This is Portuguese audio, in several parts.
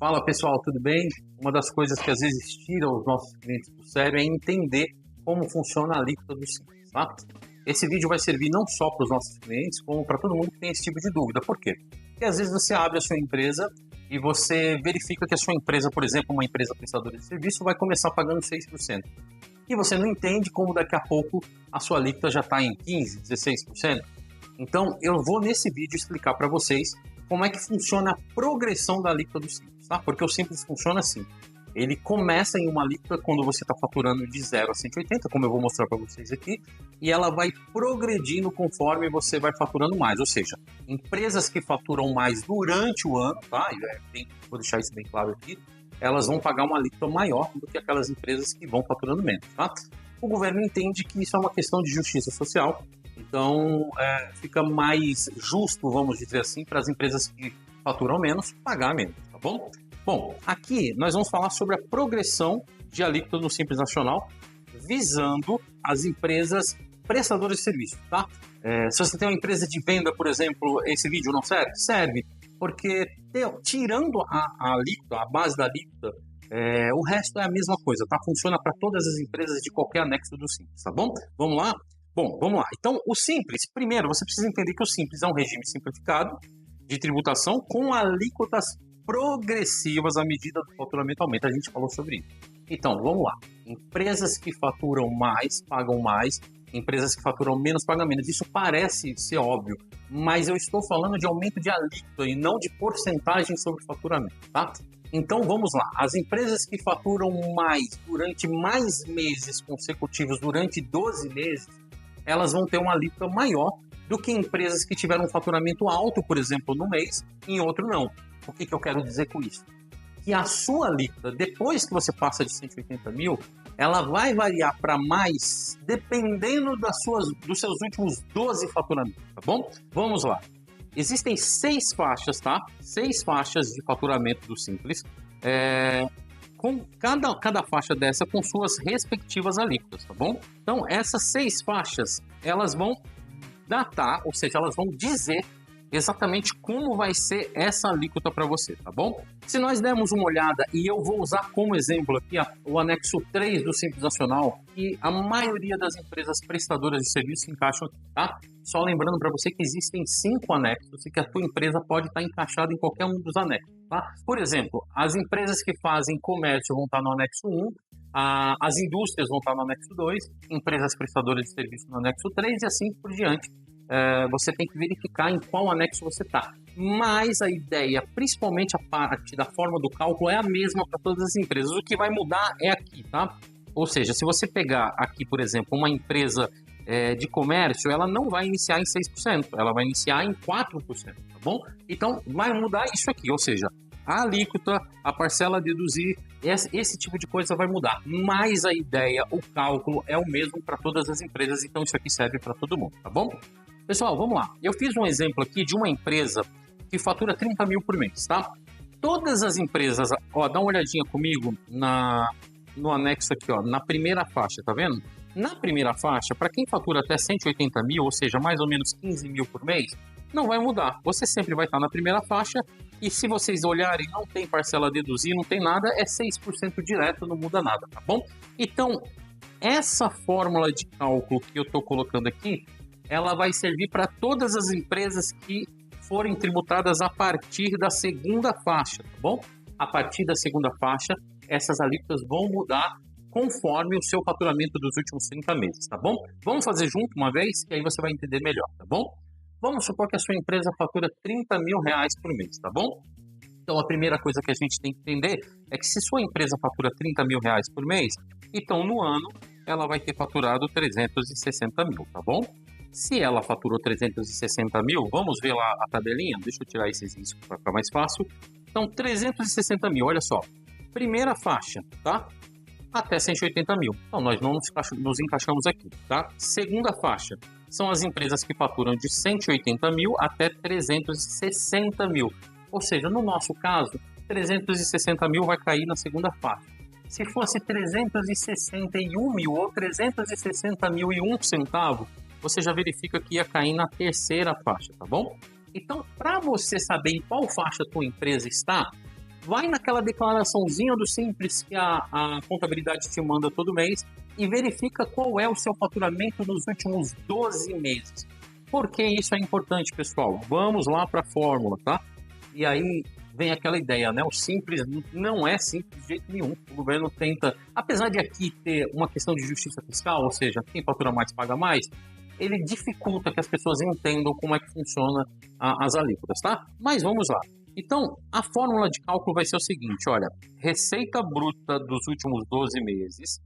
Fala pessoal, tudo bem? Uma das coisas que às vezes tira os nossos clientes do sério é entender como funciona a alíquota do Simples, tá? Esse vídeo vai servir não só para os nossos clientes, como para todo mundo que tem esse tipo de dúvida. Por quê? Porque às vezes você abre a sua empresa e você verifica que a sua empresa, por exemplo, uma empresa prestadora de serviço, vai começar pagando 6%. E você não entende como daqui a pouco a sua alíquota já está em 15%, 16%. Então, eu vou nesse vídeo explicar para vocês como é que funciona a progressão da alíquota do Simples, tá? Porque o Simples funciona assim. Ele começa em uma alíquota quando você está faturando de 0 a 180, como eu vou mostrar para vocês aqui, e ela vai progredindo conforme você vai faturando mais. Ou seja, empresas que faturam mais durante o ano, tá? Vou deixar isso bem claro aqui, elas vão pagar uma alíquota maior do que aquelas empresas que vão faturando menos, tá? O governo entende que isso é uma questão de justiça social, então fica mais justo, vamos dizer assim, para as empresas que faturam menos pagar menos, tá bom? Bom, aqui nós vamos falar sobre a progressão de alíquota no Simples Nacional, visando as empresas prestadoras de serviço, tá? Se você tem uma empresa de venda, por exemplo, esse vídeo não serve? Serve, porque tirando a alíquota, a base da alíquota, o resto é a mesma coisa, tá? Funciona para todas as empresas de qualquer anexo do Simples, tá bom? Vamos lá? Bom, vamos lá. Então, o Simples, primeiro, você precisa entender que o Simples é um regime simplificado de tributação com alíquotas progressivas à medida do faturamento aumenta. A gente falou sobre isso. Então, vamos lá. Empresas que faturam mais, pagam mais. Empresas que faturam menos, pagam menos. Isso parece ser óbvio, mas eu estou falando de aumento de alíquota e não de porcentagem sobre faturamento, tá? Então, vamos lá. As empresas que faturam mais durante mais meses consecutivos, durante 12 meses, elas vão ter uma alíquota maior do que empresas que tiveram um faturamento alto, por exemplo, no mês, e em outro não. O que eu quero dizer com isso? Que a sua alíquota, depois que você passa de 180 mil, ela vai variar para mais, dependendo dos seus últimos 12 faturamentos, tá bom? Vamos lá. Existem 6 faixas, tá? 6 faixas de faturamento do Simples, com cada faixa dessa com suas respectivas alíquotas, tá bom? Então, essas 6 faixas, elas vão datar, ou seja, elas vão dizer exatamente como vai ser essa alíquota para você, tá bom? Se nós dermos uma olhada, e eu vou usar como exemplo aqui o anexo 3 do Simples Nacional, que a maioria das empresas prestadoras de serviço se encaixam aqui, tá? Só lembrando para você que existem 5 anexos e que a tua empresa pode estar encaixada em qualquer um dos anexos, tá? Por exemplo, as empresas que fazem comércio vão estar no anexo 1, as indústrias vão estar no anexo 2, empresas prestadoras de serviço no anexo 3 e assim por diante. Você tem que verificar em qual anexo você está. Mas a ideia, principalmente a parte da forma do cálculo, é a mesma para todas as empresas. O que vai mudar é aqui, tá? Ou seja, se você pegar aqui, por exemplo, uma empresa de comércio, ela não vai iniciar em 6%, ela vai iniciar em 4%, tá bom? Então, vai mudar isso aqui, ou seja, a alíquota, a parcela a deduzir, esse tipo de coisa vai mudar. Mas a ideia, o cálculo é o mesmo para todas as empresas, então isso aqui serve para todo mundo, tá bom? Pessoal, vamos lá. Eu fiz um exemplo aqui de uma empresa que fatura 30 mil por mês, tá? Todas as empresas, ó, dá uma olhadinha comigo no anexo aqui, ó, na primeira faixa, tá vendo? Na primeira faixa, para quem fatura até 180 mil, ou seja, mais ou menos 15 mil por mês, não vai mudar. Você sempre vai estar na primeira faixa e se vocês olharem, não tem parcela a deduzir, não tem nada, é 6% direto, não muda nada, tá bom? Então, essa fórmula de cálculo que eu estou colocando aqui, ela vai servir para todas as empresas que forem tributadas a partir da segunda faixa, tá bom? A partir da segunda faixa, essas alíquotas vão mudar conforme o seu faturamento dos últimos 30 meses, tá bom? Vamos fazer junto uma vez, que aí você vai entender melhor, tá bom? Vamos supor que a sua empresa fatura 30 mil reais por mês, tá bom? Então, a primeira coisa que a gente tem que entender é que se sua empresa fatura 30 mil reais por mês, então no ano ela vai ter faturado 360 mil, tá bom? Se ela faturou 360 mil, vamos ver lá a tabelinha? Deixa eu tirar esses riscos para ficar mais fácil. Então, 360 mil, olha só. Primeira faixa, tá? Até 180 mil. Então, nós não nos encaixamos aqui, tá? Segunda faixa, são as empresas que faturam de 180 mil até 360 mil. Ou seja, no nosso caso, 360 mil vai cair na segunda faixa. Se fosse 361 mil ou 360 mil e um centavo, você já verifica que ia cair na terceira faixa, tá bom? Então, para você saber em qual faixa a tua empresa está, vai naquela declaraçãozinha do Simples que a contabilidade te manda todo mês e verifica qual é o seu faturamento nos últimos 12 meses. Por que isso é importante, pessoal? Vamos lá para a fórmula, tá? E aí vem aquela ideia, né? O Simples não é simples de jeito nenhum. O governo tenta, apesar de aqui ter uma questão de justiça fiscal, ou seja, quem fatura mais paga mais, ele dificulta que as pessoas entendam como é que funciona as alíquotas, tá? Mas vamos lá. Então, a fórmula de cálculo vai ser o seguinte, olha, receita bruta dos últimos 12 meses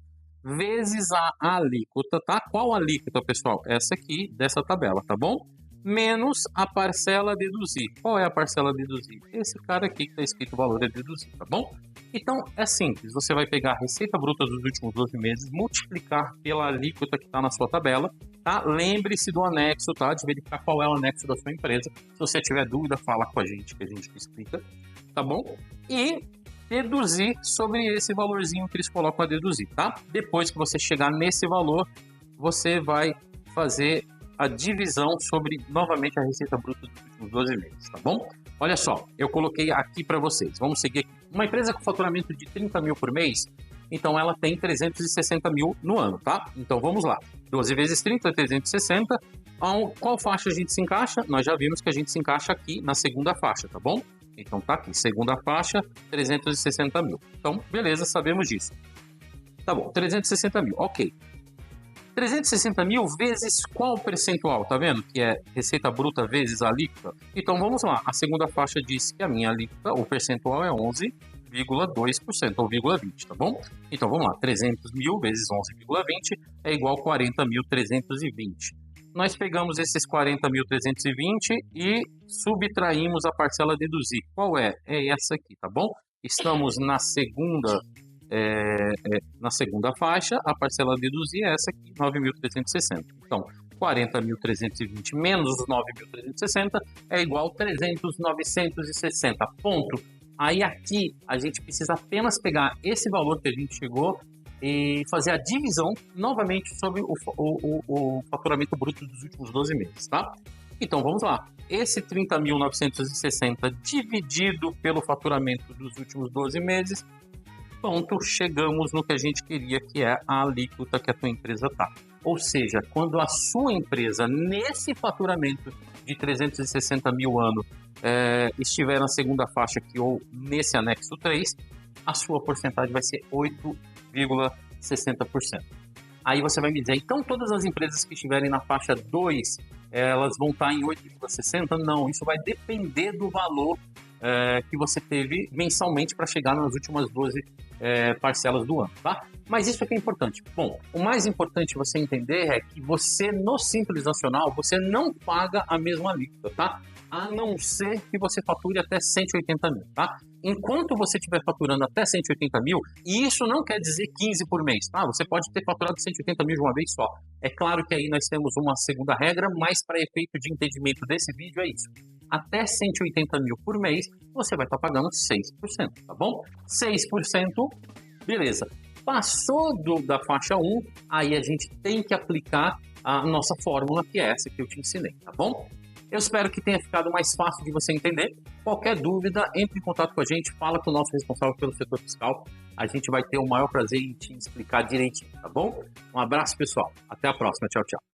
vezes a alíquota, tá? Qual alíquota, pessoal? Essa aqui, dessa tabela, tá bom? Menos a parcela a deduzir. Qual é a parcela a deduzir? Esse cara aqui que está escrito o valor a deduzir, tá bom? Então, é simples. Você vai pegar a receita bruta dos últimos 12 meses, multiplicar pela alíquota que está na sua tabela, tá? Lembre-se do anexo, tá? De verificar qual é o anexo da sua empresa. Se você tiver dúvida, fala com a gente, que a gente explica, tá bom? E deduzir sobre esse valorzinho que eles colocam a deduzir, tá? Depois que você chegar nesse valor, você vai fazer a divisão sobre, novamente, a receita bruta dos últimos 12 meses, tá bom? Olha só, eu coloquei aqui para vocês. Vamos seguir aqui. Uma empresa com faturamento de 30 mil por mês, então ela tem 360 mil no ano, tá? Então vamos lá. 12 vezes 30, 360. Qual faixa a gente se encaixa? Nós já vimos que a gente se encaixa aqui na segunda faixa, tá bom? Então tá aqui, segunda faixa, 360 mil. Então, beleza, sabemos disso. Tá bom, 360 mil, ok. 360 mil vezes qual percentual? Tá vendo? Que é receita bruta vezes a alíquota. Então vamos lá, a segunda faixa diz que a minha alíquota, o percentual é 11,2% ou 0,20, tá bom? Então vamos lá, 300 mil vezes 11,20 é igual a 40.320. Nós pegamos esses 40.320 e subtraímos a parcela a deduzir. Qual é? É essa aqui, tá bom? Estamos na segunda faixa, a parcela a deduzir é essa aqui, 9.360. Então, 40.320 menos os 9.360 é igual a 300.960, ponto. Aí aqui a gente precisa apenas pegar esse valor que a gente chegou e fazer a divisão novamente sobre o faturamento bruto dos últimos 12 meses, tá? Então vamos lá. Esse 30.960 dividido pelo faturamento dos últimos 12 meses, ponto, chegamos no que a gente queria, que é a alíquota que a tua empresa tá. Ou seja, quando a sua empresa, nesse faturamento de 360 mil ano, estiver na segunda faixa aqui ou nesse anexo 3, a sua porcentagem vai ser 8,60%. Aí você vai me dizer, então todas as empresas que estiverem na faixa 2, elas vão estar em 8,60%? Não, isso vai depender do valor que você teve mensalmente para chegar nas últimas 12 parcelas do ano, tá? Mas isso aqui é importante. Bom, o mais importante você entender é que você, no Simples Nacional, você não paga a mesma alíquota, tá? A não ser que você fature até 180 mil, tá? Enquanto você estiver faturando até 180 mil, e isso não quer dizer 15 por mês, tá? Você pode ter faturado 180 mil de uma vez só. É claro que aí nós temos uma segunda regra, mas para efeito de entendimento desse vídeo é isso. Até 180 mil por mês, você vai estar pagando 6%, tá bom? 6%, beleza. Passou da faixa 1, aí a gente tem que aplicar a nossa fórmula, que é essa que eu te ensinei, tá bom? Eu espero que tenha ficado mais fácil de você entender. Qualquer dúvida, entre em contato com a gente, fala com o nosso responsável pelo setor fiscal. A gente vai ter o maior prazer em te explicar direitinho, tá bom? Um abraço, pessoal. Até a próxima. Tchau, tchau.